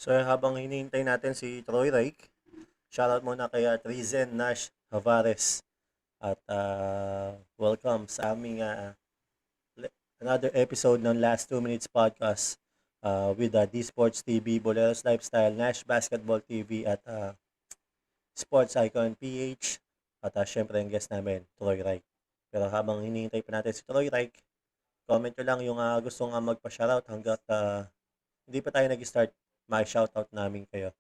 So habang hinihintay natin si Troy Rike, shoutout muna kay Trizen Nash Havares at welcome sa aming another episode ng Last 2 Minutes Podcast with D Sports TV, Boleros Lifestyle, Nash Basketball TV at Sports Icon PH at syempre ang guest namin, Troy Rike. Pero habang hinihintay pa natin si Troy Rike, comment nyo lang yung gusto nga magpa-shoutout hanggat hindi pa tayo nag-start, ma-shoutout namin kayo.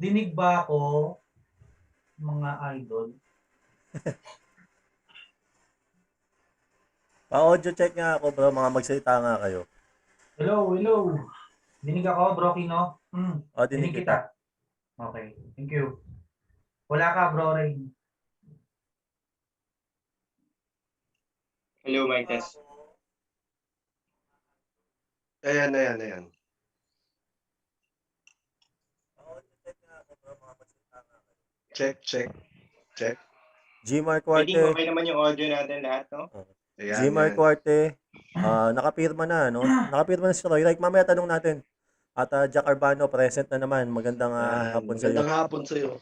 Dinig ba ako, mga idol? Pa-audio check nga ako bro, mga magsalita nga kayo. Hello. Dinig ako, bro Kino? Dinig kita. Okay, thank you. Wala ka, bro Rain. Hello, mic test. Ayan. Check. Gmar Pwede Cuarte. okay naman yung audio natin lahat, no? Gmar Cuarte. Nakapirma na, no? Nakapirma na si Troy Rike. Mamaya tanong natin. At Jack Arbano, present na naman. Magandang hapon sa iyo. Magandang hapon sa iyo.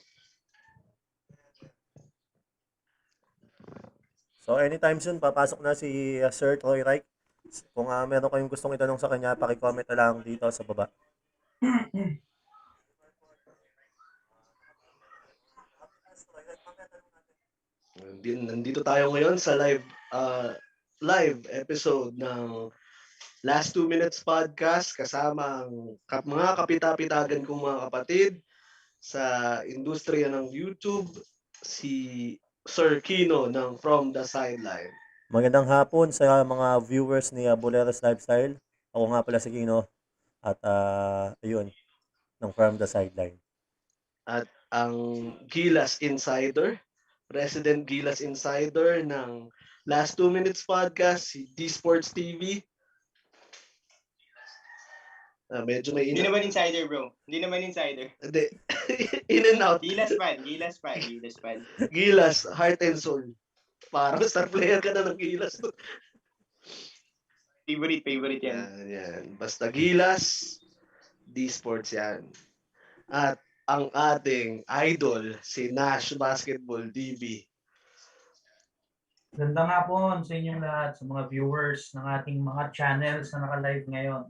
So anytime soon, papasok na si Sir Troy Rike. Kung meron kayong gustong itanong sa kanya, paki-comment na lang dito sa baba. Nandito tayo ngayon sa live episode ng Last 2 Minutes Podcast kasama ang mga kapita-pitagan kong mga kapatid sa industriya ng YouTube, si Sir Kino ng From the Sideline. Magandang hapon sa mga viewers ni Boleros Lifestyle. Ako nga pala si Kino at ayun, ng From the Sideline. At ang Gilas Insider, President Gilas Insider ng Last 2 Minutes Podcast, si D Sports TV. Medyo may Hindi naman insider, bro. Hindi naman insider. Hindi. In and out. Gilas fan. Gilas, heart and soul. Parang star player ka na ng Gilas. Favorite yan. Yan. Basta Gilas, D-Sports yan. At ang ating idol, si Nash Basketball TV. Ganda nga po sa inyong lahat, sa mga viewers ng ating mga channels na naka-live ngayon.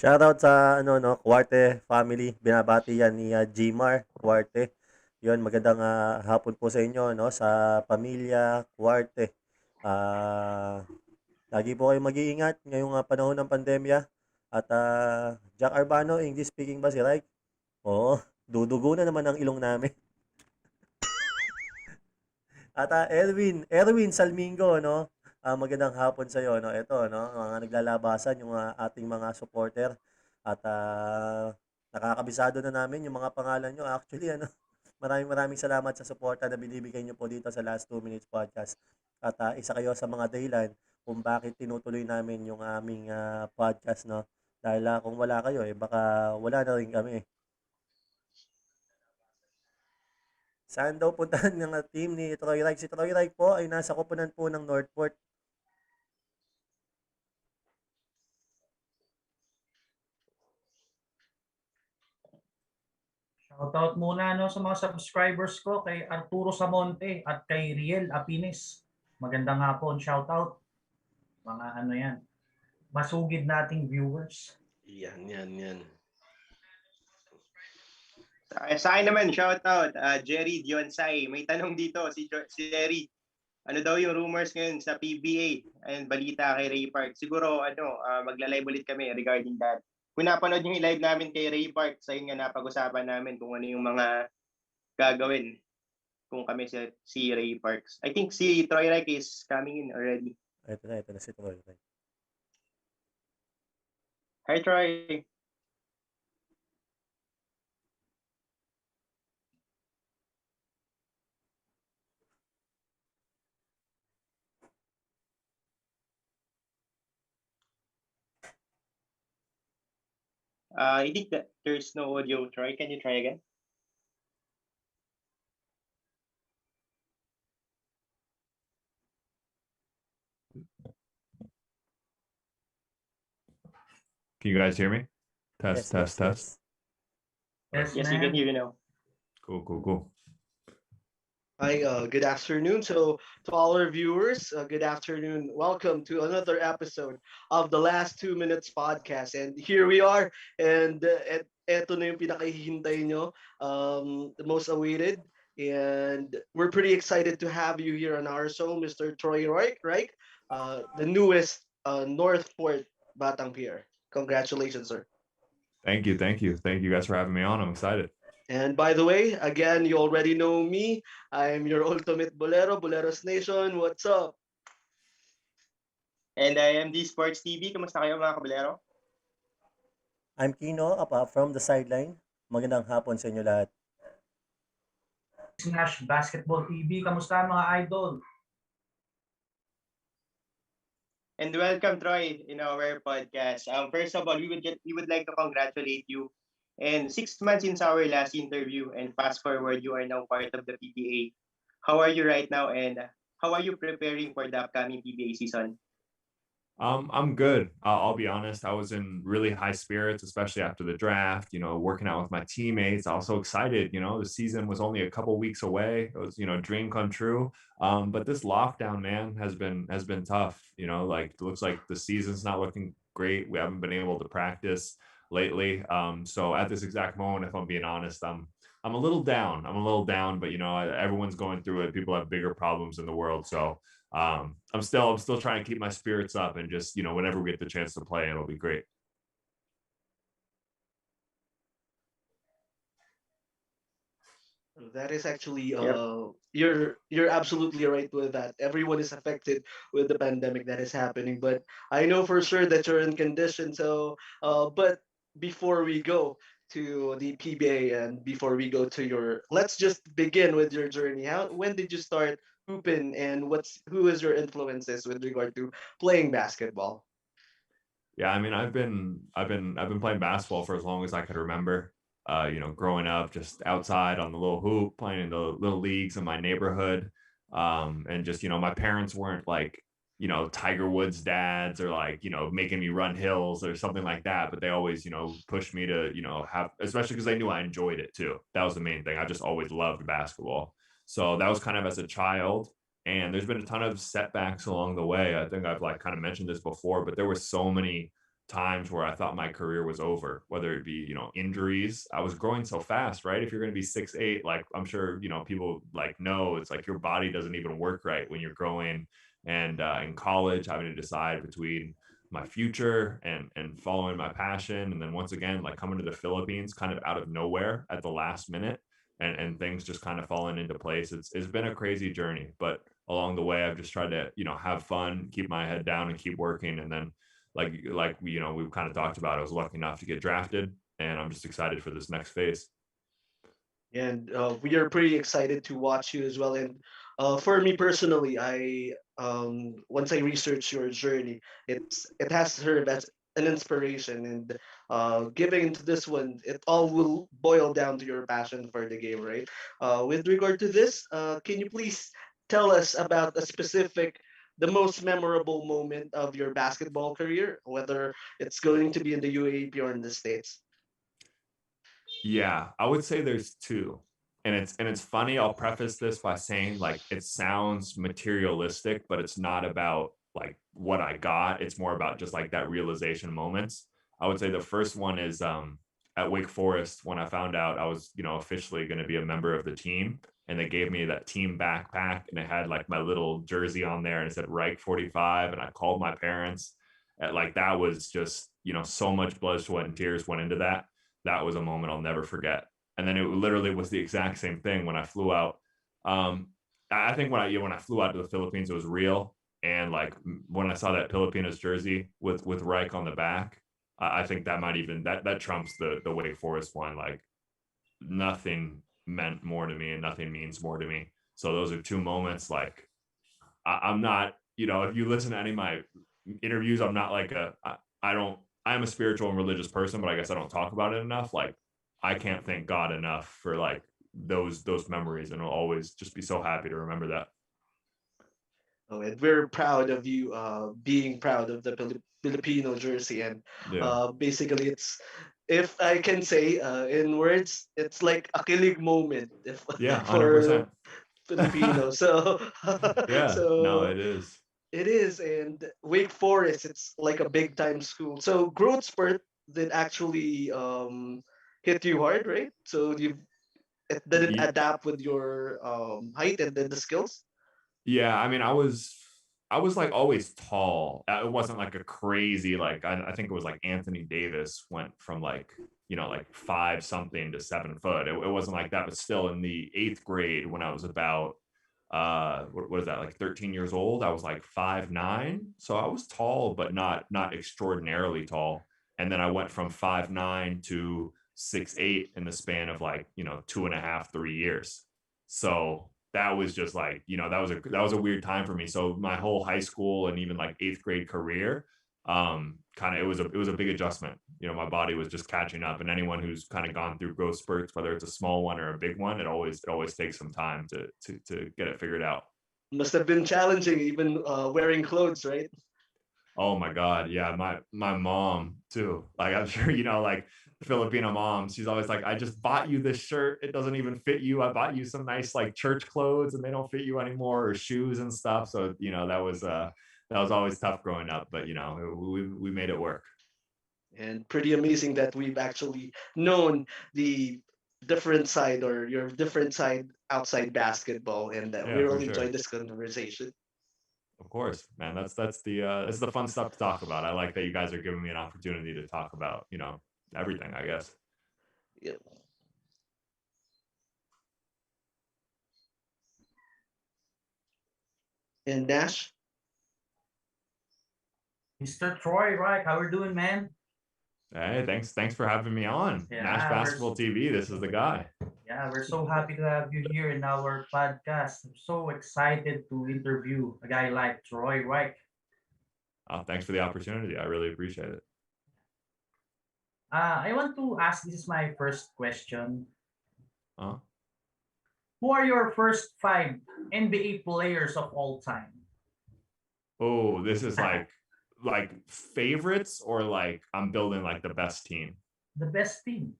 Shoutout sa Cuarte family. Binabati yan ni Gmar Cuarte. Yun, magandang hapon po sa inyo, no, sa pamilya Cuarte. Lagi po kayong mag-iingat ngayong panahon ng pandemya. At Jack Arbano, English speaking ba si Rike? Oo, dudugo na naman ang ilong namin. At Erwin Salmingo, no? Magandang hapon sa iyo, no? Ito, no, mga naglalabasan yung ating mga supporter at nakakabisado na namin yung mga pangalan nyo. Actually, maraming salamat sa suporta na binibigay nyo po dito sa Last 2 Minutes Podcast. At isa kayo sa mga dahilan kung bakit tinutuloy namin yung aming podcast, no? Dahil kung wala kayo, baka wala na rin kami. Saan daw puntahan ng team ni Troy Rike? Si Troy Rike po ay nasa koponan po ng Northport. Shoutout muna sa mga subscribers ko kay Arturo Samonte at kay Riel Apines. Magandang hapon, shoutout. Mga yan, masugid nating viewers. Yan. Sa akin naman, shout out, Jerry Dionsay. May tanong dito, si Jerry. Ano daw yung rumors ngayon sa PBA? Ayun, balita kay Ray Park. Siguro, magla-live ulit kami regarding that. Kung napanood yung live namin kay Ray Park, sa yun nga napag-usapan namin kung ano yung mga gagawin kung kami si Ray Parks. I think si Troy Rike is coming in already. Ito na si Troy. Hi, Troy. I think that there's no audio. Troy, can you try again? Can you guys hear me? Test. Yes, Yes, we man. can hear you now. Cool. Hi, good afternoon. So to all our viewers, good afternoon. Welcome to another episode of the Last 2 Minutes podcast. And here we are. And eto na yung pinakahihintay nyo, the most awaited. And we're pretty excited to have you here on our show, Mr. Troy Reich, the newest Northport Batang PIER. Congratulations, sir. Thank you guys for having me on. I'm excited. And by the way, again, you already know me. I'm your ultimate bolero, Boleros Nation. What's up? And I am D Sports TV. Kamusta kayo mga kabalero? I'm Kino, from the sideline. Magandang hapon sa inyo lahat. Nash Basketball TV. Kamusta mga idol? And welcome, Troy, in our podcast. First of all, we would like to congratulate you. And 6 months since our last interview, and fast forward, you are now part of the PBA. How are you right now, and how are you preparing for the upcoming PBA season? I'm good. I'll be honest. I was in really high spirits, especially after the draft. Working out with my teammates. I was so excited. The season was only a couple weeks away. It was dream come true. But this lockdown, man, has been tough. Like it looks like the season's not looking great. We haven't been able to practice lately. So at this exact moment, if I'm being honest, I'm a little down. But everyone's going through it. People have bigger problems in the world. So I'm still trying to keep my spirits up, and just whenever we get the chance to play, it'll be great. That is actually Yep. You're absolutely right with that. Everyone is affected with the pandemic that is happening, but I know for sure that you're in condition. So but before we go to the PBA and before we go to let's just begin with your journey. When did you start hooping, and who is your influences with regard to playing basketball? Yeah, I mean, I've been playing basketball for as long as I could remember. Growing up just outside on the little hoop, playing in the little leagues in my neighborhood. And just, my parents weren't like, Tiger Woods dads, or like, making me run hills or something like that. But they always, pushed me to, have, especially because they knew I enjoyed it too. That was the main thing. I just always loved basketball. So that was kind of as a child. And there's been a ton of setbacks along the way. I think I've like kind of mentioned this before, but there were so many times where I thought my career was over, whether it be, injuries. I was growing so fast, right? If you're going to be 6'8", like I'm sure, people like know, it's like your body doesn't even work right when you're growing. And in college, having to decide between my future and following my passion. And then once again, like coming to the Philippines kind of out of nowhere at the last minute, and things just kind of falling into place. It's been a crazy journey, but along the way, I've just tried to, have fun, keep my head down and keep working. And then like we've kind of talked about, I was lucky enough to get drafted, and I'm just excited for this next phase. And we are pretty excited to watch you as well. And for me personally, I once I researched your journey, it has served as an inspiration. And giving into this one, it all will boil down to your passion for the game, right? With regard to this, can you please tell us about the most memorable moment of your basketball career, whether it's going to be in the UAP or in the States? Yeah, I would say there's two. And it's funny, I'll preface this by saying like it sounds materialistic, but it's not about like what I got. It's more about just like that realization moments. I would say the first one is at Wake Forest when I found out I was, officially going to be a member of the team. And they gave me that team backpack and it had like my little jersey on there and it said RIKE 45. And I called my parents. And like that was just, so much blood, sweat, and tears went into that. That was a moment I'll never forget. And then it literally was the exact same thing when I flew out. I think when I flew out to the Philippines, it was real. And like when I saw that Filipinos jersey with RIKE on the back, I think that might even that trumps the Wake Forest one. Like nothing meant more to me, and nothing means more to me. So those are two moments. Like I'm not, if you listen to any of my interviews, I'm not like I don't. I'm a spiritual and religious person, but I guess I don't talk about it enough. Like I can't thank God enough for like those memories, and I'll always just be so happy to remember that. Oh, and we're proud of you being proud of the Filipino jersey. And Yeah, basically, it's, if I can say in words, it's like a kilig moment if, yeah, for 100%. Filipinos. So, Yeah, no, so it is. it is. And Wake Forest, it's like a big time school. So growth spurt did actually hit you hard, right? So it didn't adapt with your height and then the skills. Yeah, I mean, I was like always tall. It wasn't like a crazy like I think it was like Anthony Davis went from like like 5 something to 7 foot. It wasn't like that, but still in the 8th grade when I was about what is that, like 13 years old, I was like 5'9". So I was tall, but not extraordinarily tall. And then I went from 5'9" to 6'8" in the span of like 2.5 3 years. So that was just like that was a weird time for me. So my whole high school and even like 8th grade career, kind of it was a big adjustment. My body was just catching up, and anyone who's kind of gone through growth spurts, whether it's a small one or a big one, it always takes some time to get it figured out. Must have been challenging, even wearing clothes, right? Oh my God. Yeah. My mom too. Like I'm sure, like Filipino moms, she's always like, I just bought you this shirt. It doesn't even fit you. I bought you some nice like church clothes and they don't fit you anymore, or shoes and stuff. So, that was always tough growing up, but we made it work. And pretty amazing that we've actually known the different side, or your different side outside basketball, and we Yeah, for really enjoyed sure. this conversation. Of course, man. That's the fun stuff to talk about. I like that you guys are giving me an opportunity to talk about, everything, I guess. Yeah. And Nash, Mr. Troy, right? How we doing, man? Hey, thanks for having me on Yeah, Nash Basketball TV. This is the guy. Yeah, we're so happy to have you here in our podcast. I'm so excited to interview a guy like Troy Reich. Thanks for the opportunity. I really appreciate it. I want to ask, this is my first question. Uh, Who are your first 5 NBA players of all time? oh, this is like favorites, or like I'm building like the best team. The best team.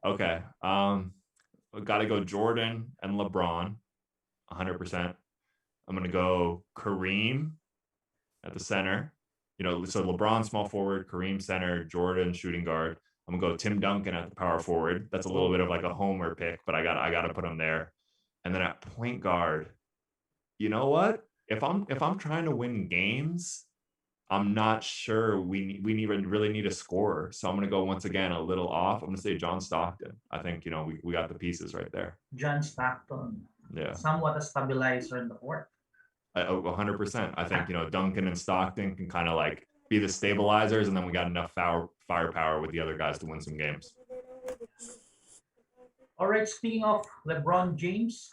Okay. Got to go Jordan and LeBron, 100%. I'm gonna go Kareem at the center. So LeBron small forward, Kareem center, Jordan shooting guard. I'm gonna go Tim Duncan at the power forward. That's a little bit of like a homer pick, but I got to put him there. And then at point guard, you know what? If I'm trying to win games, I'm not sure really need a scorer. So I'm gonna go once again a little off. I'm gonna say John Stockton. I think we got the pieces right there. John Stockton. Yeah. Somewhat a stabilizer in the court. 100%. I think Duncan and Stockton can kind of like be the stabilizers, and then we got enough firepower with the other guys to win some games. All right, speaking of LeBron James,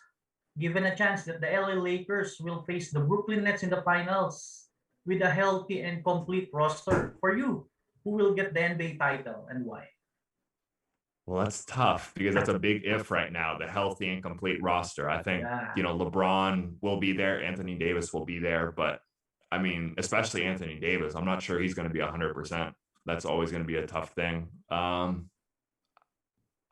given a chance that the LA Lakers will face the Brooklyn Nets in the finals with a healthy and complete roster, for you, who will get the NBA title and why? Well, that's tough because that's a big if right now, the healthy and complete roster. I think, Yeah. LeBron will be there, Anthony Davis will be there, but I mean, especially Anthony Davis, I'm not sure he's going to be 100%. That's always going to be a tough thing.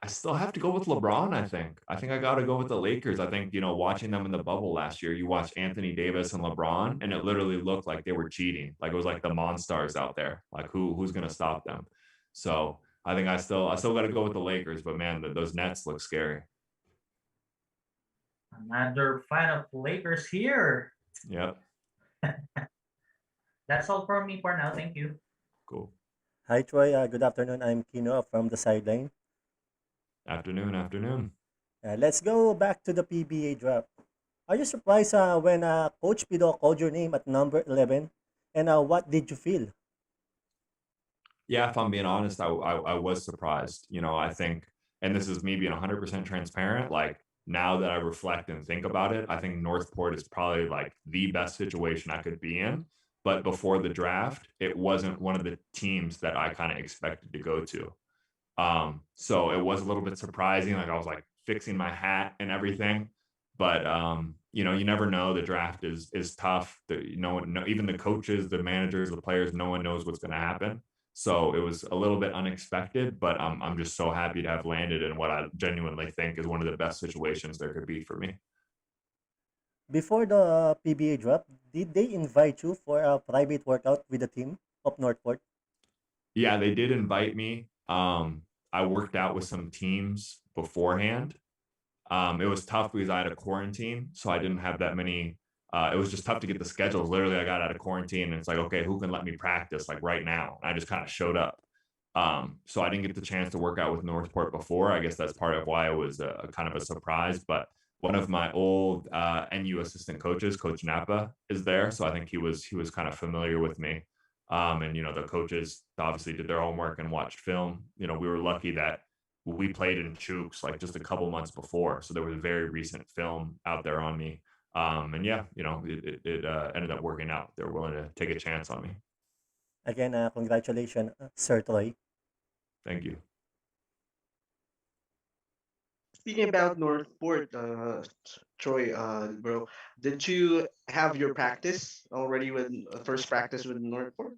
I I still have to go with LeBron, I think. I think I got to go with the Lakers. I think, watching them in the bubble last year, you watched Anthony Davis and LeBron, and it literally looked like they were cheating. Like it was like the Monstars out there. Like who's going to stop them? So I think I still got to go with the Lakers, but man, those Nets look scary. Another fan of Lakers here. Yep. That's all from me for now. Thank you. Cool. Hi, Troy. Good afternoon. I'm Kino from the sideline. Afternoon. Let's go back to the PBA draft. Are you surprised when Coach Pido called your name at number 11? And what did you feel? Yeah, if I'm being honest, I was surprised. I think, and this is me being 100% transparent, like now that I reflect and think about it, I think Northport is probably like the best situation I could be in. But before the draft, it wasn't one of the teams that I kind of expected to go to. So it was a little bit surprising. Like I was like fixing my hat and everything, but you never know. The draft is tough. Even the coaches, the managers, the players, no one knows what's going to happen. So it was a little bit unexpected, but I'm just so happy to have landed in what I genuinely think is one of the best situations there could be for me. Before the PBA draft, did they invite you for a private workout with the team of Northport? Yeah, they did invite me. I worked out with some teams beforehand. It was tough because I had a quarantine, so I didn't have that many. It was just tough to get the schedules. Literally, I got out of quarantine, and it's like, okay, who can let me practice like right now? And I just kind of showed up. So I didn't get the chance to work out with Northport before. I guess that's part of why it was a kind of a surprise. But one of my old NU assistant coaches, Coach Napa, is there, so I think he was kind of familiar with me. And the coaches obviously did their homework and watched film. We were lucky that we played in Chooks like just a couple months before, so there was a very recent film out there on me. And yeah, it ended up working out. They were willing to take a chance on me. Again, congratulations, Sir Troy. Thank you. Speaking about Northport, Troy, bro, did you have your practice already with first practice with Northport?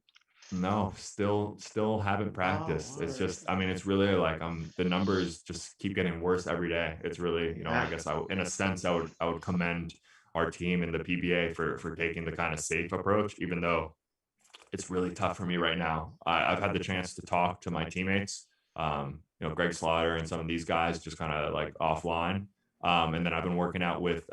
No, still haven't practiced. It's just, I mean, it's really like the numbers just keep getting worse every day. It's really, I guess in a sense, I would commend our team in the PBA for taking the kind of safe approach, even though it's really tough for me right now. I've had the chance to talk to my teammates, Greg Slaughter and some of these guys just kind of like offline. And then I've been working out with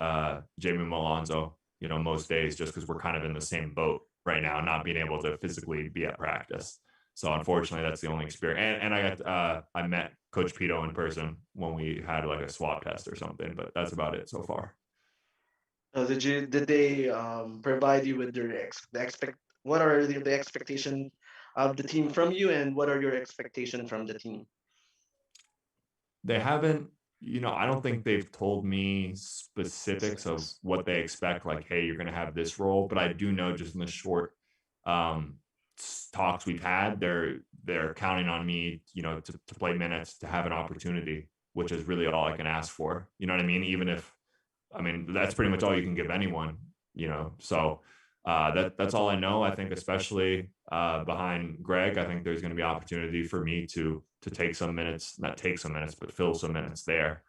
Jamie Malonzo, most days just because we're kind of in the same boat right now, not being able to physically be at practice. So unfortunately, that's the only experience. And I met Coach Pito in person when we had like a swab test or something, but that's about it so far. Did they provide you with what are the expectation of the team from you, and what are your expectations from the team? They haven't, I don't think they've told me specifics of what they expect, like, hey, you're going to have this role, but I do know just in the short talks we've had, they're counting on me, to play minutes, to have an opportunity, which is really all I can ask for. You know what I mean? Even if, that's pretty much all you can give anyone, so that's all I know. I think especially behind Greg, I think there's going to be opportunity for me to take some minutes, not take some minutes, but fill some minutes there.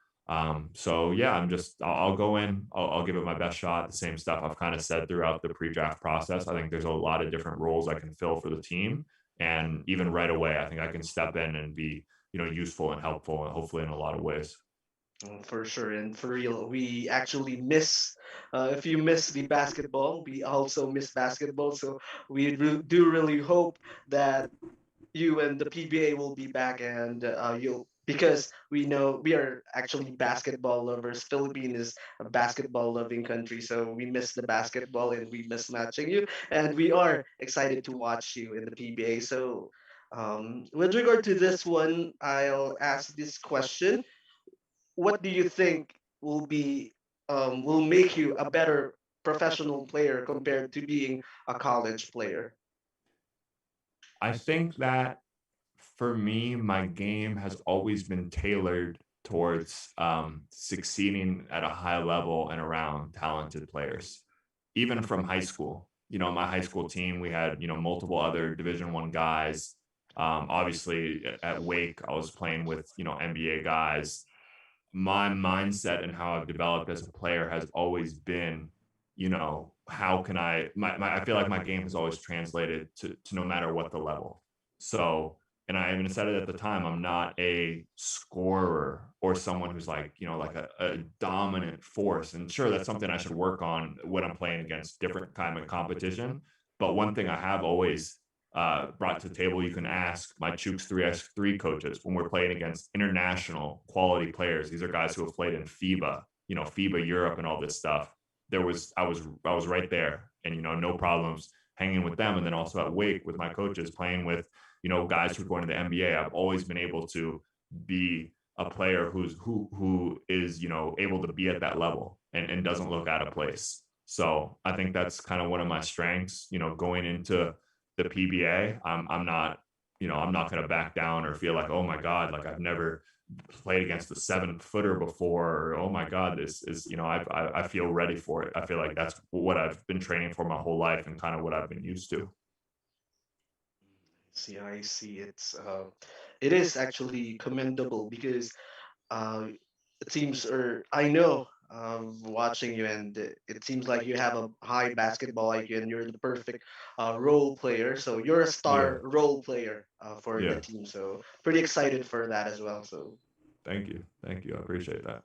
So yeah, I'll go in, I'll give it my best shot. The same stuff I've kind of said throughout the pre-draft process. I think there's a lot of different roles I can fill for the team. And even right away, I think I can step in and be, useful and helpful, and hopefully in a lot of ways. For sure, and for real, we actually miss. If you miss the basketball, we also miss basketball. So we do really hope that you and the PBA will be back, and you'll, because we know we are actually basketball lovers. Philippines is a basketball loving country, so we miss the basketball and we miss matching you, and we are excited to watch you in the PBA. So, with regard to this one, I'll ask this question: what do you think will make you a better professional player compared to being a college player? I think that for me, my game has always been tailored towards succeeding at a high level and around talented players, even from high school. My high school team, we had multiple other Division I guys Obviously at Wake, I was playing with, NBA guys. My mindset and how I've developed as a player has always been, how can I feel like my game has always translated to no matter what the level. So, and I even said it at the time, I'm not a scorer or someone who's like, like a dominant force. And sure, that's something I should work on when I'm playing against different kind of competition. But one thing I have always brought to the table, you can ask my Chooks 3x3 coaches when we're playing against international quality players. These are guys who have played in FIBA, FIBA Europe and all this stuff. I was right there, and no problems hanging with them. And then also at Wake with my coaches, playing with guys who are going to the NBA. I've always been able to be a player who is able to be at that level and doesn't look out of place. So I think that's kind of one of my strengths. Going into the PBA, I'm not going to back down or feel like, oh my God, like I've never played against a 7-footer before, or oh my God, this is, I feel ready for it. I feel like that's what I've been training for my whole life and kind of what I've been used to. See, I see. It is actually commendable because uh, it seems, or I know, watching you, and it seems like you have a high basketball IQ, and you're the perfect role player. So you're a star role player for the team. So pretty excited for that as well. So thank you, I appreciate that.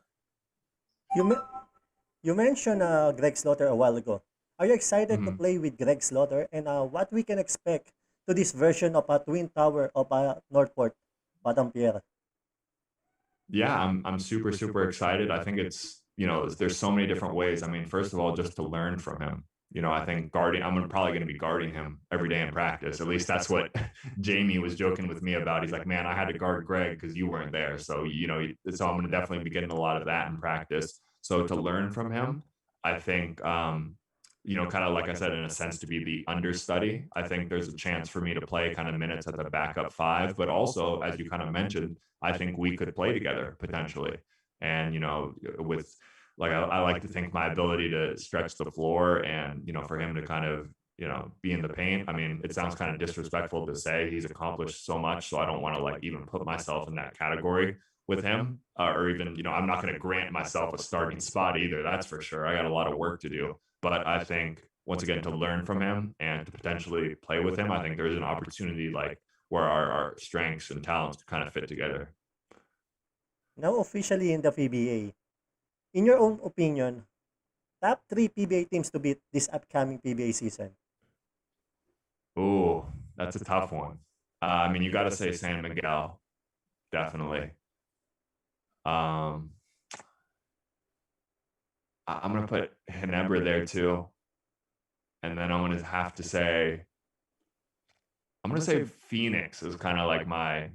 You mentioned Greg Slaughter a while ago. Are you excited to play with Greg Slaughter, and what we can expect to this version of a Twin Tower of Northport, BATANG PIER? Yeah, I'm super excited. I think it's, there's so many different ways. I mean, first of all, just to learn from him. I think I'm probably going to be guarding him every day in practice. At least that's what Jamie was joking with me about. He's like, man, I had to guard Greg because you weren't there. So, so I'm going to definitely be getting a lot of that in practice. So to learn from him, I think, kind of like I said, in a sense, to be the understudy. I think there's a chance for me to play kind of minutes at the backup 5, but also, as you kind of mentioned, I think we could play together potentially. And, with like, I like to think my ability to stretch the floor and, for him to kind of, be in the paint. I mean, it sounds kind of disrespectful to say he's accomplished so much. So I don't want to like even put myself in that category with him, or even, I'm not going to grant myself a starting spot either. That's for sure. I got a lot of work to do. But I think, once again, to learn from him and to potentially play with him, I think there's an opportunity like where our strengths and talents kind of fit together. Now officially in the PBA, in your own opinion, top 3 PBA teams to beat this upcoming PBA season? Ooh, that's a tough one. I mean, you got to say San Miguel, definitely. I'm going to put Ginebra there too. And then I'm going to have to say, Phoenix is kind of like my,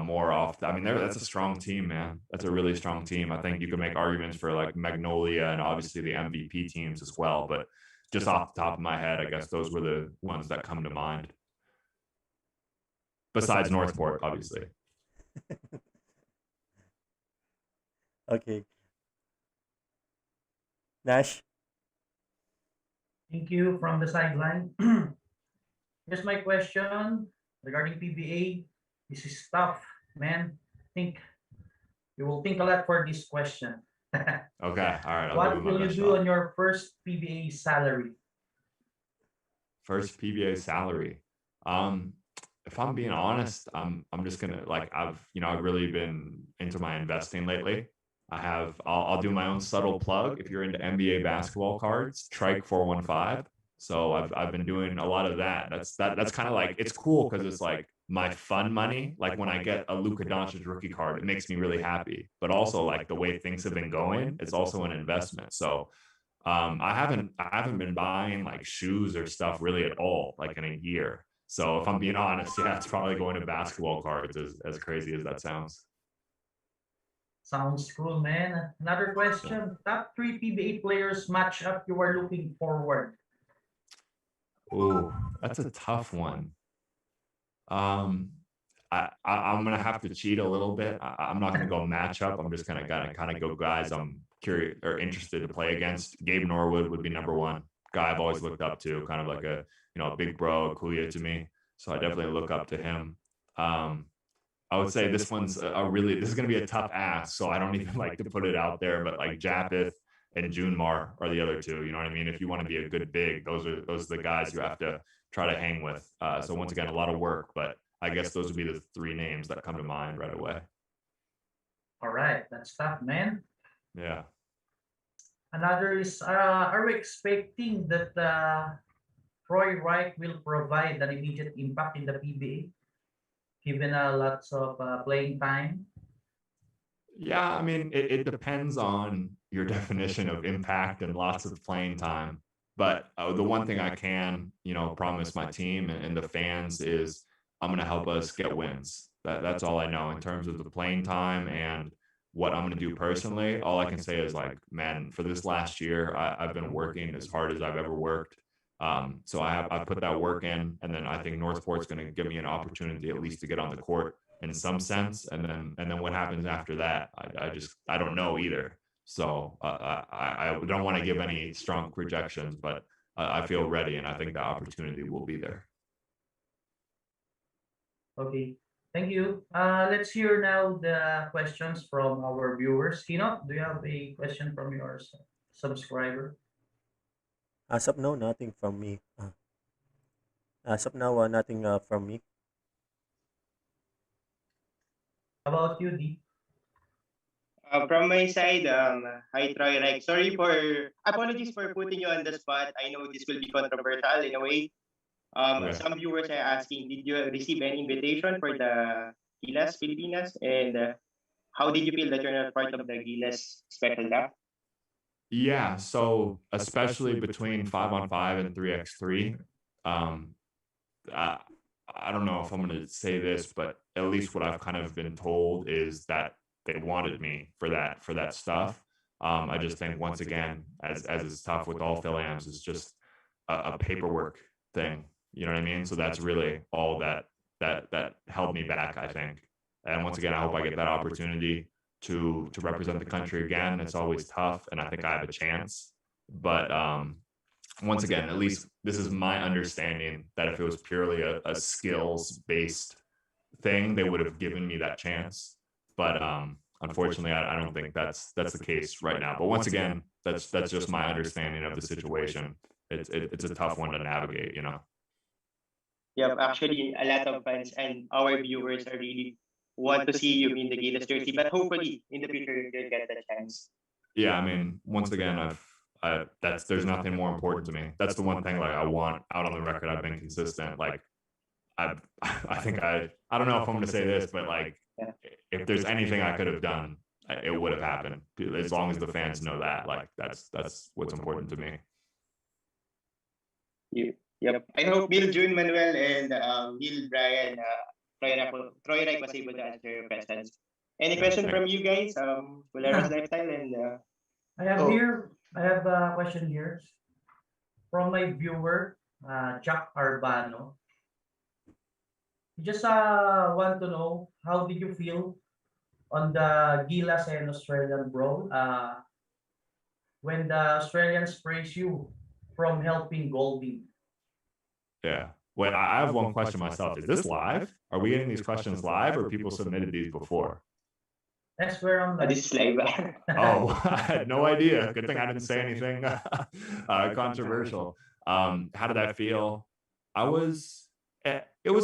more off. I mean, that's a strong team, man. That's a really strong team. I think you can make arguments for like Magnolia and obviously the MVP teams as well. But just off the top of my head, I guess those were the ones that come to mind. Besides Northport, obviously. Okay. Nash? Thank you from the sideline. Here's my question regarding PBA. This is tough, man. You will think a lot for this question. Okay, all right. What will you do on your first PBA salary? First PBA salary. If I'm being honest, I'm just gonna like I've really been into my investing lately. I'll do my own subtle plug. If you're into NBA basketball cards, Trike 415. So I've been doing a lot of that. That's kind of like, it's cool because it's like my fun money. Like when I get a Luka Doncic rookie card, it makes me really happy. But also like the way things have been going, it's also an investment. So I haven't been buying like shoes or stuff really at all, like in a year. So if I'm being honest, yeah, it's probably going to basketball cards, as crazy as that sounds. Sounds cool, man. Another question. Top 3 PBA players matchup you are looking forward. Ooh, that's a tough one. I'm gonna have to cheat a little bit. I'm not gonna go matchup. I'm just gonna kind of go guys I'm curious or interested to play against. Gabe Norwood would be number one. Guy I've always looked up to, kind of like a big bro, Kuya to me. So I definitely look up to him. I would say this one's this is going to be a tough ask. So I don't even like to put it out there, but like Japeth and Junmar are the other two. You know what I mean? If you want to be a good big, those are the guys you have to try to hang with. So once again, a lot of work, but I guess those would be the three names that come to mind right away. All right, that's tough, man. Yeah. Another is, are we expecting that Troy Reich will provide an immediate impact in the PBA, given lots of playing time? Yeah, I mean, it depends on your definition of impact and lots of playing time. But the one thing I can, promise my team and the fans is I'm going to help us get wins. That's all I know in terms of the playing time and what I'm going to do personally. All I can say is like, man, for this last year, I've been working as hard as I've ever worked. So I've put that work in, and then I think Northport's going to give me an opportunity at least to get on the court in some sense, and then what happens after that, I don't know either. So I don't want to give any strong projections, but I feel ready, and I think the opportunity will be there. Okay, thank you. Let's hear now the questions from our viewers. Kino, do you have a question from your subscriber? As of now, nothing from me. As of now, nothing from me. How about you, D? From my side, hi Troy Reich. Sorry for apologies for putting you on the spot. I know this will be controversial in a way. Okay. Some viewers are asking, did you receive any invitation for the Gilas Filipinas? And how did you feel that you're not part of the Gilas special draft? Yeah, so especially between 5-on-5 and 3x3, I don't know if I'm going to say this, but at least what I've kind of been told is that they wanted me for that stuff. I just think once again, as is tough with all Phil-Ams, it's just a paperwork thing. You know what I mean? So that's really all that held me back, I think. And once again, I hope I get that opportunity to represent the country again. It's always tough, and I think I have a chance. But once again, at least this is my understanding that if it was purely a skills-based thing, they would have given me that chance. But unfortunately, I don't think that's the case right now. But once again, that's just my understanding of the situation. It's a tough one to navigate, Yep, actually, a lot of fans and our viewers are really want to see you in the Gilas jersey, but hopefully in the future you'll get the chance. Yeah, I mean, once again, there's nothing more important to me. That's the one thing like I want out on the record. I've been consistent. Like I think I don't know if I'm going to say this, but like if there's anything I could have done, it would have happened. As long as the fans know that, like that's what's important to me. Yep. I hope Bill, June, Manuel, and Will, Brian, Troy Reich was able to answer your questions. Any question from you guys? Whatever's lifestyle and I have a question here from my viewer, Jack Arbano. Just want to know, how did you feel on the Gilas and Australian brawl when the Australians praise you from helping Goldie? Yeah. Wait, I have one question myself. Is this live? Are we getting these questions live, or people submitted these before? That's where I'm like. this is live. Oh, I had no idea. Good thing I didn't say anything controversial. How did that feel? It was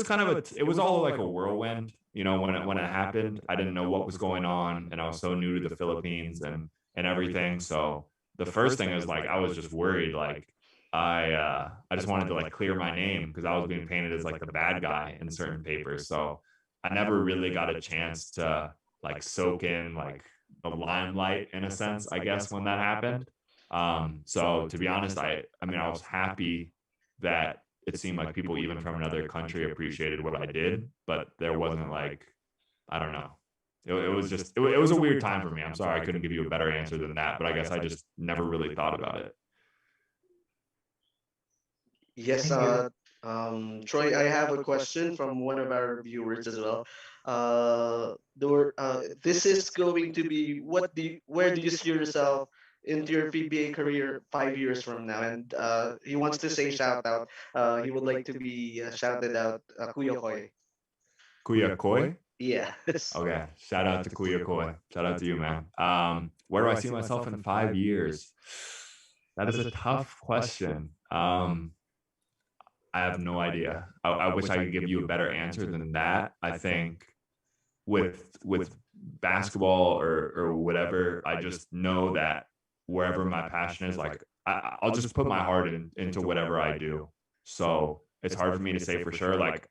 kind of it was all like a whirlwind, when it happened. I didn't know what was going on, and I was so new to the Philippines and everything. So the first thing is like I was just worried, like I just wanted to like clear my name because I was being painted as like the bad guy in certain papers. So I never really got a chance to like soak in like the limelight in a sense, I guess, when that happened. So to be honest, I mean, I was happy that it seemed like people even from another country appreciated what I did, but there wasn't like, I don't know. It was just, it was a weird time for me. I'm sorry, I couldn't give you a better answer than that, but I guess I just never really thought about it. Yes, Troy, I have a question from one of our viewers as well. This is going to be, where do you see yourself into your PBA career 5 years from now. And he wants to say shout out. He would like to be shouted out, Kuya Koy. Kuya Koi. Yes. Okay. Shout out to Kuya Koi. Shout out to you, man. Where do I see myself in 5 years? That is a tough question. I have no idea. I wish I could give you a better answer than that. I think with basketball or whatever, I just know that wherever my passion is, like I'll just put my heart into whatever I do. So it's hard for me to say for sure. Like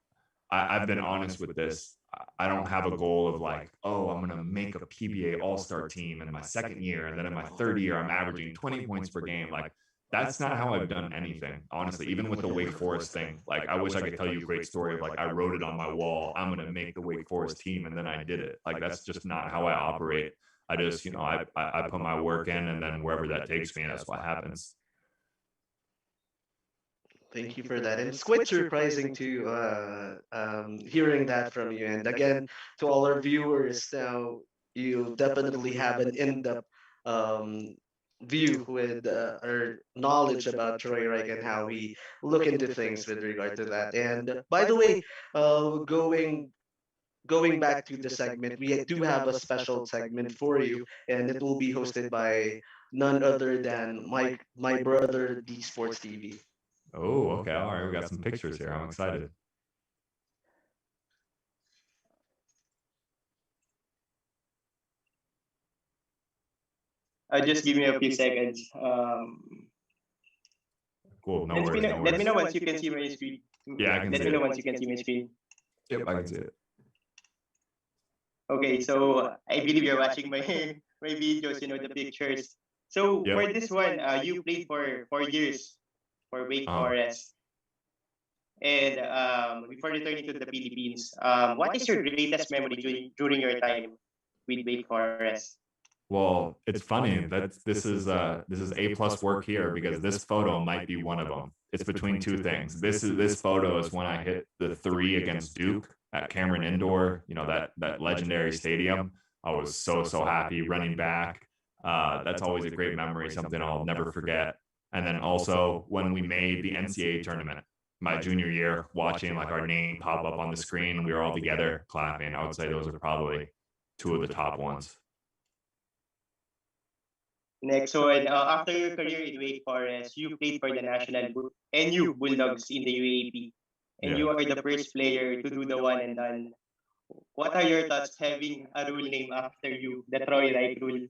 I've been honest with this. I don't have a goal of like, oh, I'm gonna make a PBA All-Star team in my second year, and then in my third year, I'm averaging 20 points per game. Like that's not how I've done anything, honestly. Even with the Wake Forest thing, like I wish I could tell you a great story of like I wrote it on my wall. I'm gonna make the Wake Forest team, and then I did it. Like that's just not how I operate. I just, I put my work in, and then wherever that takes me, that's what happens. Thank you for that. And it's quite surprising to hearing that from you. And again, to all our viewers, now you definitely have an in-depth um, view with our knowledge about Troy Reich and how we look into things with regard to that. And by the way, going back to the segment, we do have a special segment for you, and it will be hosted by none other than my brother, D Sports TV. Oh, okay. All right. We got some pictures here. I'm excited. Just give me a few seconds. Cool. No Let worries. me No know, let me know worries. once you can see my screen. Yeah, I can Let see me know it. once you can see my screen. Yep, I can see it. Okay, so I believe you're watching my my videos, the pictures. So Yep. for this one, you played for 4 years for Wake Forest, and before returning to the Philippines, what is your greatest memory during your time with Wake Forest? Well, it's funny that this is A+ work here because this photo might be one of them. It's between two things. This photo is when I hit the three against Duke at Cameron Indoor, that legendary stadium. I was so happy running back. That's always a great memory, something I'll never forget. And then also when we made the NCAA tournament my junior year, watching like our name pop up on the screen and we were all together clapping. I would say those are probably two of the top ones. Next one, after your career in Wake Forest, you played for the NU Bulldogs in the UAP, and you are the first player to do the one and done. What are your thoughts having a rule name after you, the Troy Reich rule?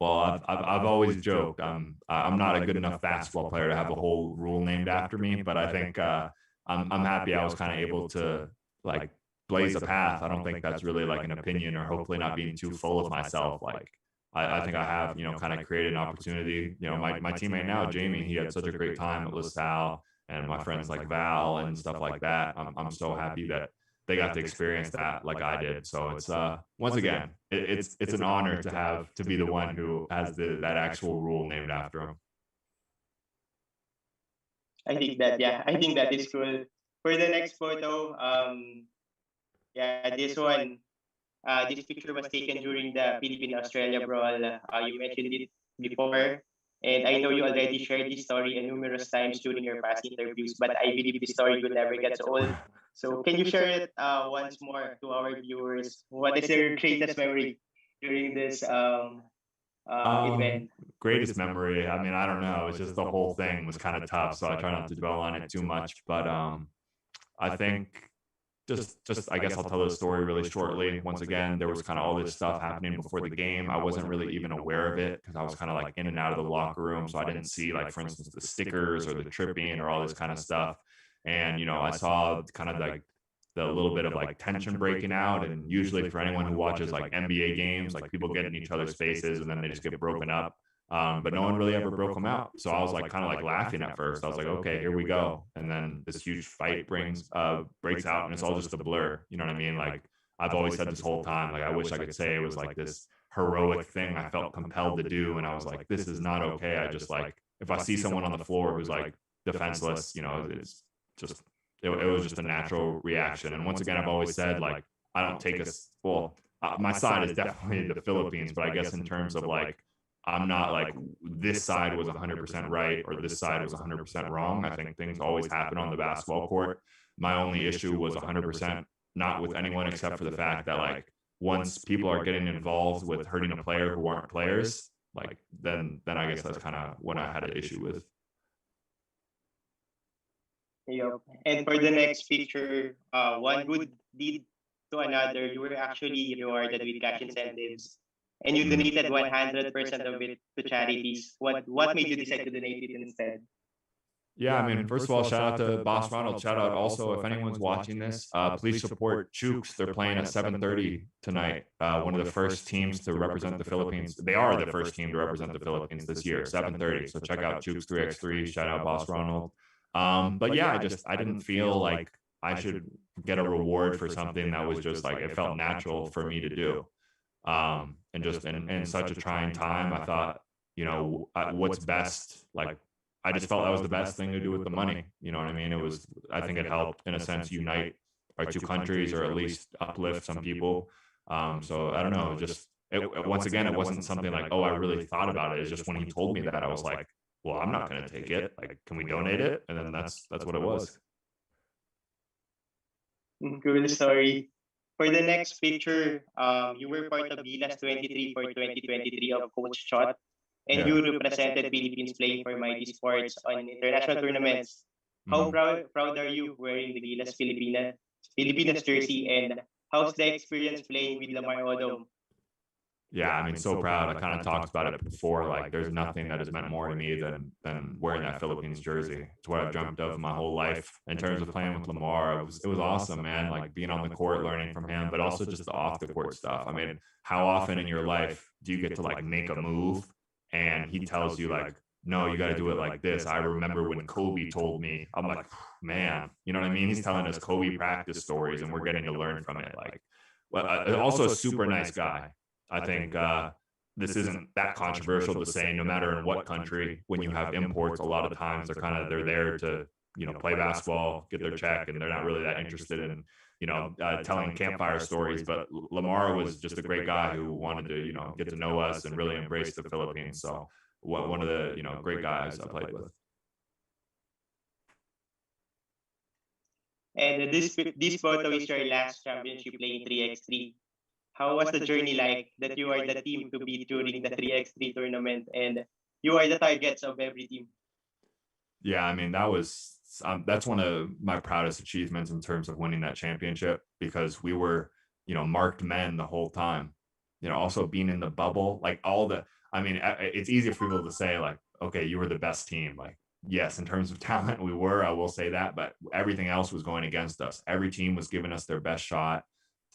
Well, I've always joked I'm not a good enough basketball player to have a whole rule named after me, but I think I'm happy I was kind of able to like blaze a path. I don't think that's really like an opinion or hopefully not being too full of myself. Like I think I have kind of created an opportunity. My teammate now, Jamie, he had such a great time at LaSalle, and my friends like Val and stuff like that. I'm so happy that they got to experience that like I did. So it's once again, it's an honor to be the one who has that actual rule named after him. I think that is cool. For the next photo, yeah, this one, this picture was taken during the Philippine-Australia brawl. You mentioned it before, and I know you already shared this story numerous times during your past interviews, but I believe this story will never get old. So can you share it once more to our viewers? What is your greatest memory during this event? Greatest memory. I mean, I don't know. It's just the whole thing was kind of tough, so I try not to dwell on it too much. But I think just I guess I'll tell the story really shortly. Once again, there was kind of all this stuff happening before the game. I wasn't really even aware of it because I was kind of like in and out of the locker room, so I didn't see like, for instance, the stickers or the tripping or all this kind of stuff. And I saw kind of like the little bit of like tension breaking out. And usually for anyone who watches like NBA games, like people get in each other's faces and then they just get broken up. But no one really ever broke them out. So I was like kind of like laughing at first. I was like, okay, here we go. And then this huge fight breaks out and it's all just a blur. You know what I mean? Like I've always said this whole time, like I wish I could say it was like this heroic thing I felt compelled to do. And I was like, this is not okay. I just like, if I see someone on the floor who's like defenseless, it's just, it was just a natural reaction. And once again, I've always said, like, I don't take my side is definitely the Philippines, but I guess in terms of like, I'm not like this side was 100% right or this side was 100% wrong. I think things always happen on the basketball court. My only issue was 100% not with anyone except for the fact that like once people are getting involved with hurting a player who aren't players, like then I guess that's kind of what I had an issue with. Yep. And for the next picture, one good deed to another, you were actually rewarded with cash incentives, and you donated 100% of it to charities. What made you decide to donate it instead? Yeah, I mean, first of all, shout out to Boss Ronald. Shout out also, if anyone's watching this, please support Chooks. They're playing at 7:30 tonight. One of the first teams to represent the Philippines. They are the first team to represent the Philippines this year, 7:30. So check out Chooks 3x3. Shout out Boss Ronald. But yeah, I didn't feel like I should get a reward for something that was just like, it felt natural for me to do. And just in such a trying time, I thought, you know, what's best, like, I just felt that was the best thing to do with the money. You know what I mean? It was, I think it helped in a sense unite our two countries or at least uplift some people. So I don't know, once again, it wasn't something like, oh, I really thought about it. It's just when he told me that, I was like, well, I'm not going to take it. Like, can we donate it? And then that's what it was. Cool story. For the next picture, you were part of Gilas 23 for 2023 of Coach Chot, and you represented Philippines playing for Mighty Sports on international tournaments. How proud are you wearing the Gilas Filipinas jersey, and how's the experience playing with Lamar Odom? Yeah, I mean, so proud. I kind of talked about it before. Like, there's nothing that has meant more to me than wearing that Philippines jersey. It's what I've dreamt of my whole life. In terms of playing with Lamar, it was awesome, man. Like being on the court, learning from him, but also just the off the court stuff. I mean, how often in your life do you get to like make a move and he tells you like, no, you got to do it like this? I remember when Kobe told me, I'm like, man, you know what I mean? He's telling us Kobe practice stories and we're getting to learn from it. Like, well, also a super nice guy. I think this isn't that controversial to say, no matter in what country, when you have imports, a lot of times they're there to, you know, play basketball, get their check, and they're not really that interested in, you know, telling campfire stories. But Lamar was just a great guy who wanted to, you know, get to know us and really embrace the Philippines. So one of the, you know, great guys I played with. And this photo is your last championship playing 3x3. How was the journey like that you are the team to beat during the 3x3 tournament and you are the targets of every team? Yeah, I mean, that's one of my proudest achievements in terms of winning that championship, because we were, you know, marked men the whole time. You know, also being in the bubble, like I mean, it's easy for people to say like, okay, you were the best team. Like, yes, in terms of talent, we were, I will say that, but everything else was going against us. Every team was giving us their best shot.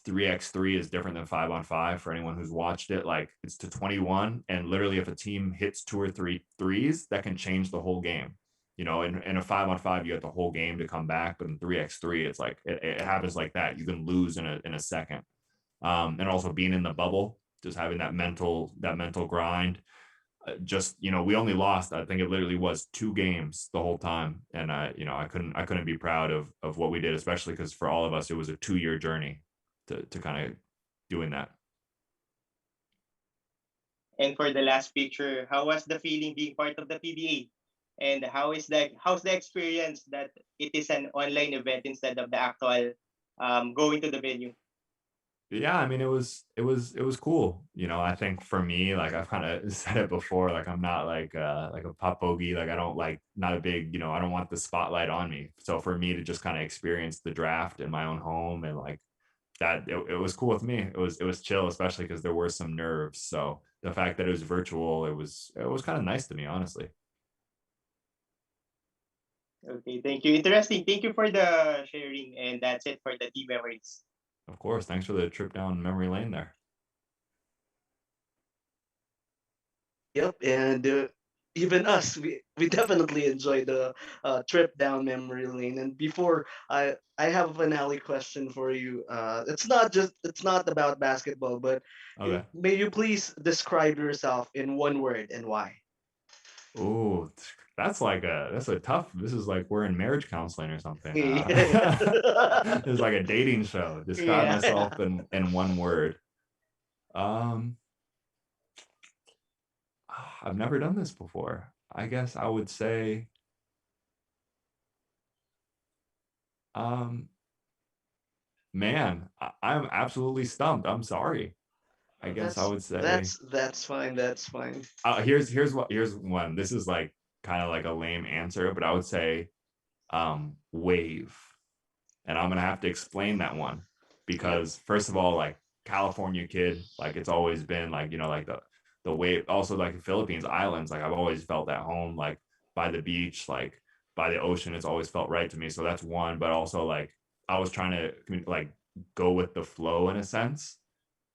3x3 is different than 5-on-5 for anyone who's watched it. Like, it's to 21, and literally if a team hits 2 or 3 threes, that can change the whole game. You know, in a 5-on-5, you have the whole game to come back, but in 3x3, it's like it happens like that. You can lose in a second. And also being in the bubble, just having that mental grind. Just, you know, we only lost, I think it literally was 2 games the whole time, and you know, I couldn't be proud of what we did, especially because for all of us it was a 2-year journey to kind of doing that. And for the last picture, how was the feeling being part of the PBA? And how's the experience that it is an online event instead of the actual going to the venue? Yeah, I mean, it was cool. You know, I think for me, like I've kind of said it before, like I'm not like a pop bogey. Like I don't not a big, you know, I don't want the spotlight on me. So for me to just kind of experience the draft in my own home and like that, it was cool with me. It was chill, especially because there were some nerves. So the fact that it was virtual, it was kind of nice to me, honestly. Okay, thank you. Interesting. Thank you for the sharing, and that's it for the team memories. Of course, thanks for the trip down memory lane there. Yep, and even us, we definitely enjoyed the trip down memory lane. And before I have a finale question for you. It's not about basketball, but Okay. may you please describe yourself in one word and why? Oh, that's a tough. This is like we're in marriage counseling or something. Yeah. It's like a dating show. Describe myself in one word. I've never done this before. I guess I would say, um, man, I'm absolutely stumped. I'm sorry. I guess I would say, That's fine. That's fine. here's one. This is like kind of like a lame answer, but I would say wave. And I'm gonna have to explain that one because first of all, like California kid, like it's always been like, like the wave, also like the Philippines islands, like I've always felt at home, like by the beach, like by the ocean, it's always felt right to me. So that's one, but also like I was trying to like go with the flow in a sense.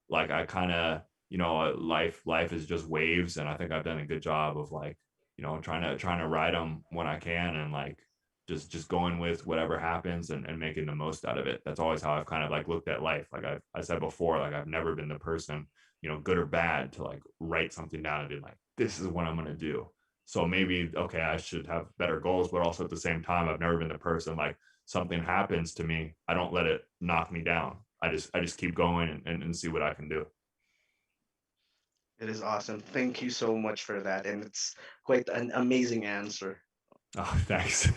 Like I kind of, life is just waves, and I think I've done a good job of like, trying to ride them when I can, and like just going with whatever happens, and making the most out of it. That's always how I've kind of like looked at life. Like I said before, like I've never been the person, good or bad, to like write something down and be like, this is what I'm gonna do. So maybe okay, I should have better goals, but also at the same time, I've never been the person like something happens to me, I don't let it knock me down. I just keep going and see what I can do. It is awesome. Thank you so much for that, and it's quite an amazing answer. Oh, thanks.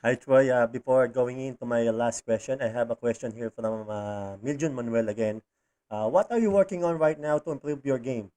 Hi, Troy. Before going into my last question, I have a question here from Miljun Manuel again. What are you working on right now to improve your game?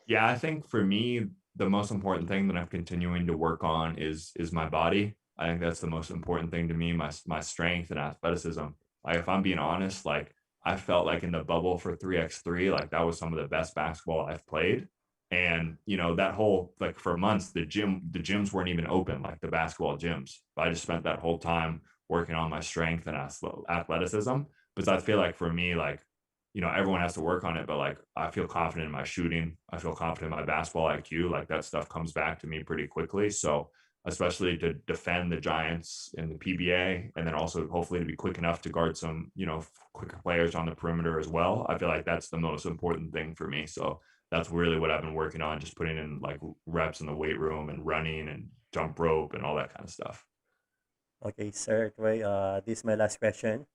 Yeah, I think for me, the most important thing that I'm continuing to work on is my body. I think that's the most important thing to me, my strength and athleticism. Like if I'm being honest, like I felt like in the bubble for 3x3, like that was some of the best basketball I've played. And that whole like for months, the gyms weren't even open, like the basketball gyms. But I just spent that whole time working on my strength and athleticism. Because I feel like for me, like everyone has to work on it, but like I feel confident in my shooting. I feel confident in my basketball IQ. Like that stuff comes back to me pretty quickly. So especially to defend the Giants in the PBA, and then also hopefully to be quick enough to guard some, quicker players on the perimeter as well. I feel like that's the most important thing for me. So that's really what I've been working on, just putting in like reps in the weight room and running and jump rope and all that kind of stuff. Okay, sir, Troy. This is my last question.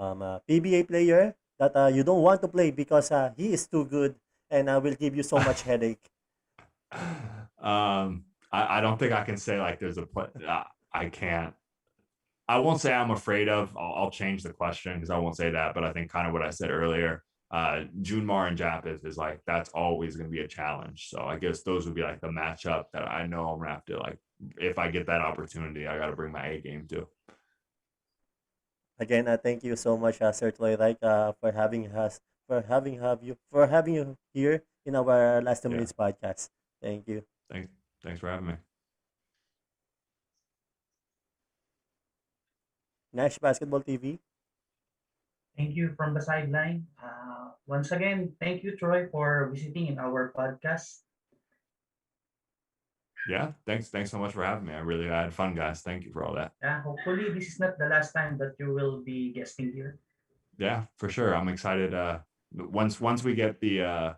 PBA player that you don't want to play because he is too good and will give you so much headache. I don't think I can say like there's a play. I can't. I won't say I'm afraid of. I'll change the question because I won't say that. But I think kind of what I said earlier, Junmar and Japith is like that's always going to be a challenge. So I guess those would be like the matchup that I know I'm gonna have to like. If I get that opportunity, I got to bring my A game too. Again, thank you so much, Sir Troy Reich, for having you here in our last 2 minutes Yeah. podcast. Thank you. Thanks for having me. Nash Basketball TV. Thank you from the sideline. Once again, thank you, Troy, for visiting in our podcast. Yeah, thanks so much for having me. I had fun, guys. Thank you for all that. Yeah, hopefully this is not the last time that you will be guesting here. Yeah, for sure. I'm excited. Once we get the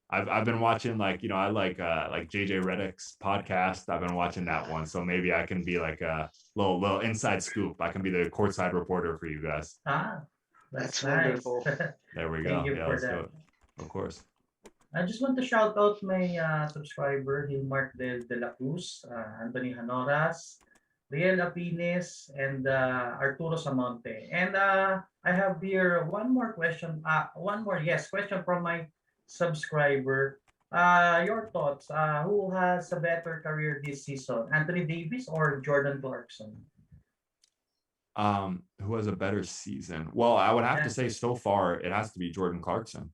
I've been watching like I like JJ Redick's podcast. I've been watching that one, so maybe I can be like a little inside scoop. I can be the courtside reporter for you guys. That's nice. Wonderful. There we go. Thank you Yeah, for let's do that. it. Of course. I just want to shout out my subscriber, Hilmark de la Cruz, Anthony Hanoras, Riel Apines, and Arturo Samonte. And I have here one more question. Question from my subscriber. Your thoughts? Who has a better career this season, Anthony Davis or Jordan Clarkson? Who has a better season? Well, I would have to Yeah. say so far it has to be Jordan Clarkson.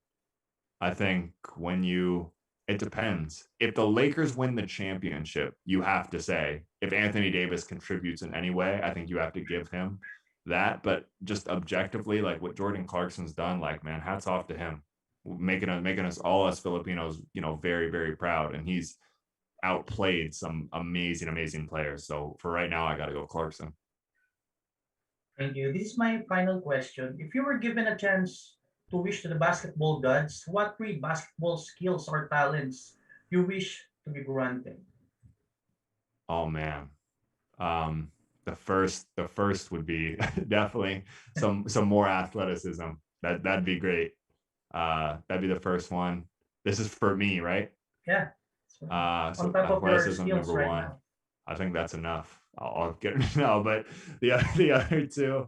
I think it depends. If the Lakers win the championship, you have to say if Anthony Davis contributes in any way, I think you have to give him that. But just objectively, like what Jordan Clarkson's done, like man, hats off to him, making us all us Filipinos, very very proud, and he's outplayed some amazing players. So for right now, I got to go Clarkson. Thank you. This is my final question. If you were given a chance to wish to the basketball gods, what three basketball skills or talents you wish to be granted? Oh man. The first would be definitely some more athleticism. That'd be great. That'd be the first one. This is for me, right? Yeah. So On top of your athleticism skills number right one. now. I think that's enough. I'll get it now, but the other two,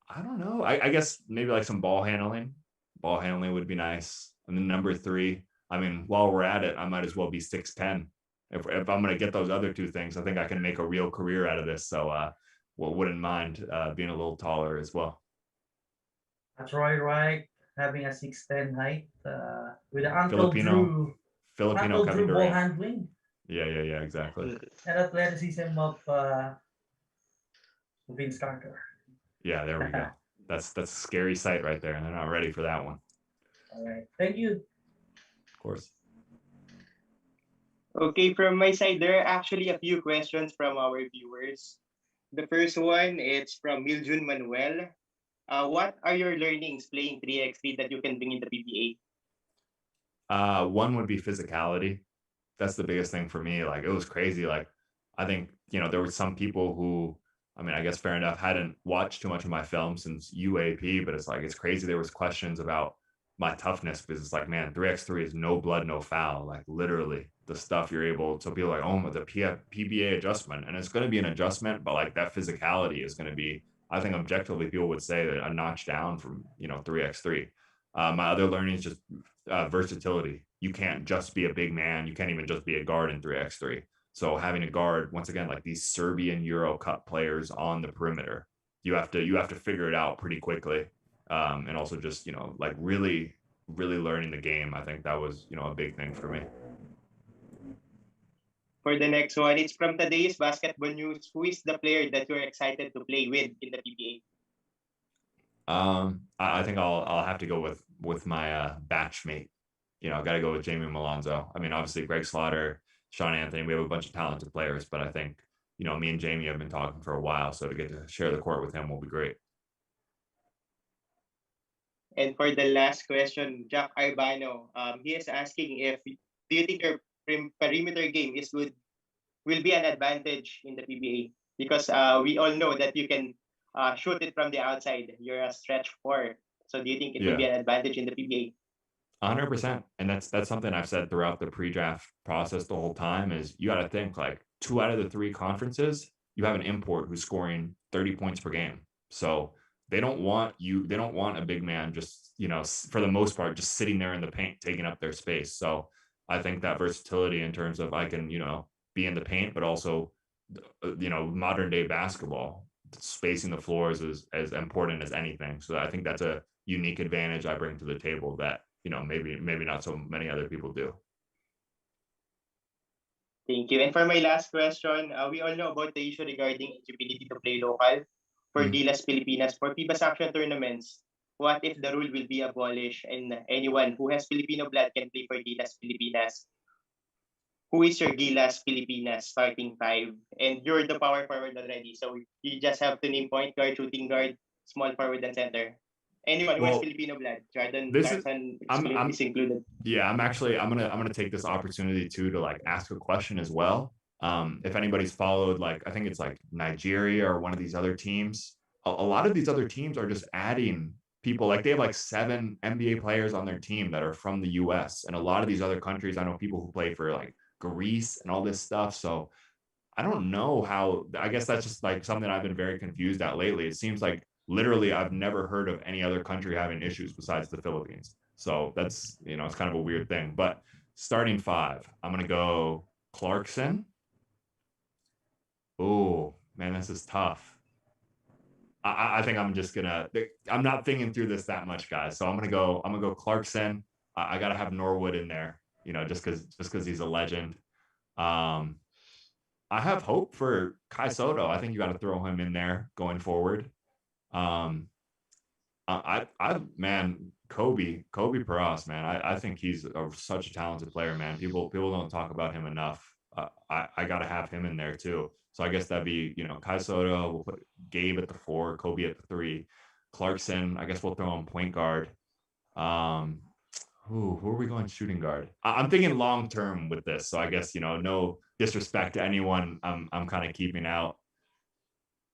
I don't know. I guess maybe like some ball handling. Ball handling would be nice. And then number three, I mean, while we're at it, I might as well be 6'10". If I'm gonna get those other two things, I think I can make a real career out of this. So well, wouldn't mind being a little taller as well. Troy Wright having a 6'10" height with Uncle Filipino Kevin Drew ball Durant. handling Yeah, exactly. and athleticism of Vince Carter. Yeah, there we go. That's a scary sight right there, and they're not ready for that one. All right, thank you. Of course. Okay, from my side, there are actually a few questions from our viewers. The first one is from Miljun Manuel. What are your learnings playing 3x3 that you can bring in the PBA? One would be physicality. That's the biggest thing for me. Like, it was crazy. Like, I think, there were some people who, I mean, I guess fair enough, hadn't watched too much of my film since UAP, but it's like, it's crazy. There was questions about my toughness because it's like, man, 3x3 is no blood, no foul. Like, literally the stuff you're able to be like, oh, the PBA adjustment. And it's going to be an adjustment, but like that physicality is going to be, I think objectively people would say that a notch down from, 3x3. My other learning is just versatility. You can't just be a big man. You can't even just be a guard in 3x3. So having a guard, once again, like these Serbian Euro Cup players on the perimeter, you have to figure it out pretty quickly. And also just, like really learning the game. I think that was, a big thing for me. For the next one, it's from today's basketball news. Who is the player that you're excited to play with in the PBA? I think I'll have to go with my batchmate. I got to go with Jamie Malonzo. I mean, obviously Greg Slaughter, Sean Anthony, we have a bunch of talented players, but I think, me and Jamie have been talking for a while, so to get to share the court with him will be great. And for the last question, Jack Arbano, he is asking if do you think your perimeter game will be an advantage in the PBA? Because we all know that you can shoot it from the outside. You're a stretch four. So do you think it will be an advantage in the PBA? 100%. And that's something I've said throughout the pre-draft process the whole time is you got to think like 2 out of the 3 conferences, you have an import who's scoring 30 points per game. So they don't want a big man just, for the most part, just sitting there in the paint, taking up their space. So I think that versatility in terms of I can, be in the paint, but also, modern day basketball, spacing the floors is as important as anything. So I think that's a unique advantage I bring to the table that, maybe not so many other people do. Thank you. And for my last question, we all know about the issue regarding eligibility to play local for Gilas Pilipinas for FIBA sanction tournaments. What if the rule will be abolished and anyone who has Filipino blood can play for Gilas Pilipinas? Who is your Gilas Pilipinas starting 5? And you're the power forward already, so you just have to name point guard, shooting guard, small forward, and center. Anyone who has Filipino blood, Jordan Clarkson is included. Yeah, I'm gonna take this opportunity too to like ask a question as well. If anybody's followed, like I think it's like Nigeria or one of these other teams, a lot of these other teams are just adding people. Like they have like 7 NBA players on their team that are from the US, and a lot of these other countries, I know people who play for like Greece and all this stuff. So I don't know how, I guess that's just like something I've been very confused at lately. It seems like literally I've never heard of any other country having issues besides the Philippines. So that's, it's kind of a weird thing. But starting 5, I'm going to go Clarkson. Oh, man, this is tough. I think I'm just I'm not thinking through this that much, guys. So I'm going to go Clarkson. I got to have Norwood in there, just because he's a legend. I have hope for Kai Soto. I think you got to throw him in there going forward. Man, Kobe Paras, man, I think he's such a talented player, man. People don't talk about him enough. I got to have him in there too. So I guess that'd be, Kai Soto. We'll put Gabe at the 4, Kobe at the 3, Clarkson. I guess we'll throw him point guard. Who are we going shooting guard? I'm thinking long term with this, so I guess no disrespect to anyone I'm kind of keeping out.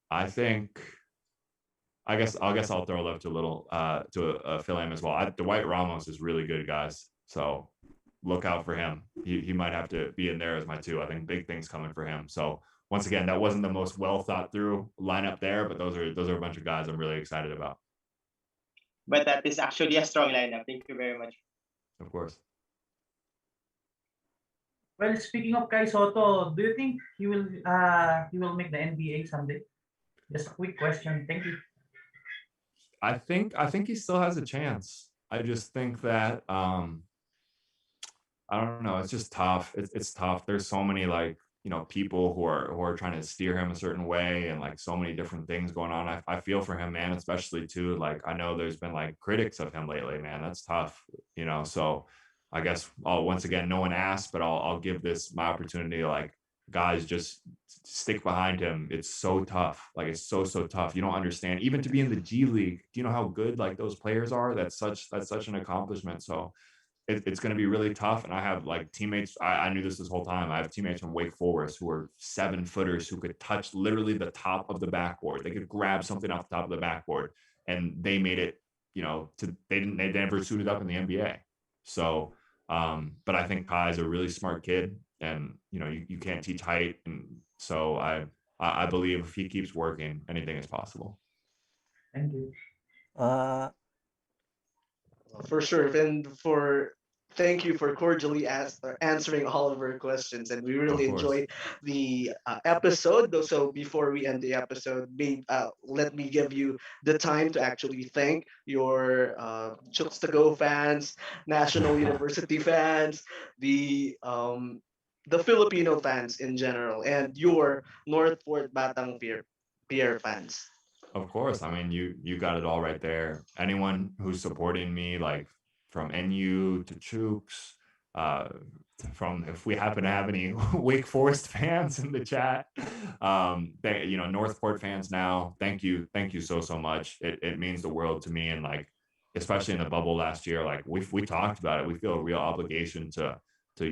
I think I guess I'll throw love to a little to Phil Am as well. Dwight Ramos is really good, guys. So look out for him. He might have to be in there as my 2. I think big things coming for him. So once again, that wasn't the most well thought through lineup there, but those are a bunch of guys I'm really excited about. But that is actually a strong lineup. Thank you very much. Of course. Well, speaking of Kai Soto, do you think he will make the NBA someday? Just a quick question. Thank you. I think he still has a chance. I just think that I don't know. It's just tough. It's tough. There's so many like people who are trying to steer him a certain way, and like so many different things going on. I feel for him, man, especially too. Like I know there's been like critics of him lately, man. That's tough, So I guess once again, no one asked, but I'll give this my opportunity. Like guys, just stick behind him. It's so tough. Like it's so tough. You don't understand. Even to be in the G League, do you know how good like those players are? That's such an accomplishment. So it's going to be really tough. And I have like teammates. I knew this whole time. I have teammates from Wake Forest who are 7-footers who could touch literally the top of the backboard. They could grab something off the top of the backboard, and they made it. They never suited up in the NBA. So, but I think Kai is a really smart kid, and you can't teach height, and so I believe if he keeps working, anything is possible. Thank you. For sure. And thank you for cordially answering all of our questions. And we really enjoyed the episode. So before we end the episode, let me give you the time to actually thank your Chooks to Go fans, National University fans, the Filipino fans in general, and your Northport Batang PIER fans. Of course. I mean, you got it all right there. Anyone who's supporting me, like from NU to Chooks, from if we happen to have any Wake Forest fans in the chat, Northport fans now, thank you so much. It means the world to me, and like especially in the bubble last year, like we talked about it. We feel a real obligation to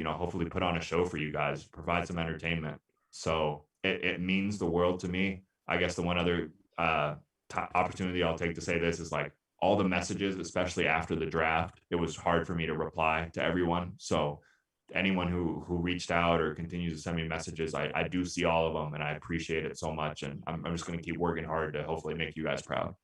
hopefully put on a show for you guys, provide some entertainment. So it means the world to me. I guess the one other opportunity I'll take to say this is like all the messages, especially after the draft, it was hard for me to reply to everyone. So anyone who reached out or continues to send me messages, I do see all of them, and I appreciate it so much. And I'm just going to keep working hard to hopefully make you guys proud.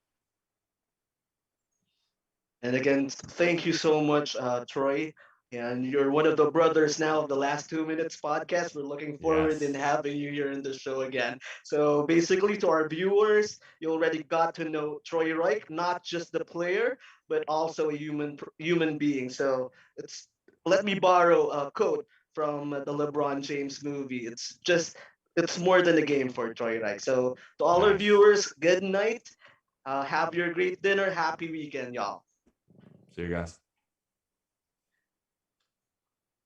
And again, thank you so much, Troy. And you're one of the brothers now of the Last 2 Minutes podcast. We're looking forward in having you here in the show again. So basically, to our viewers, you already got to know Troy Reich, not just the player, but also a human being. So let me borrow a quote from the LeBron James movie. It's more than a game for Troy Reich. So to all our viewers, good night. Have your great dinner. Happy weekend, y'all. See you guys.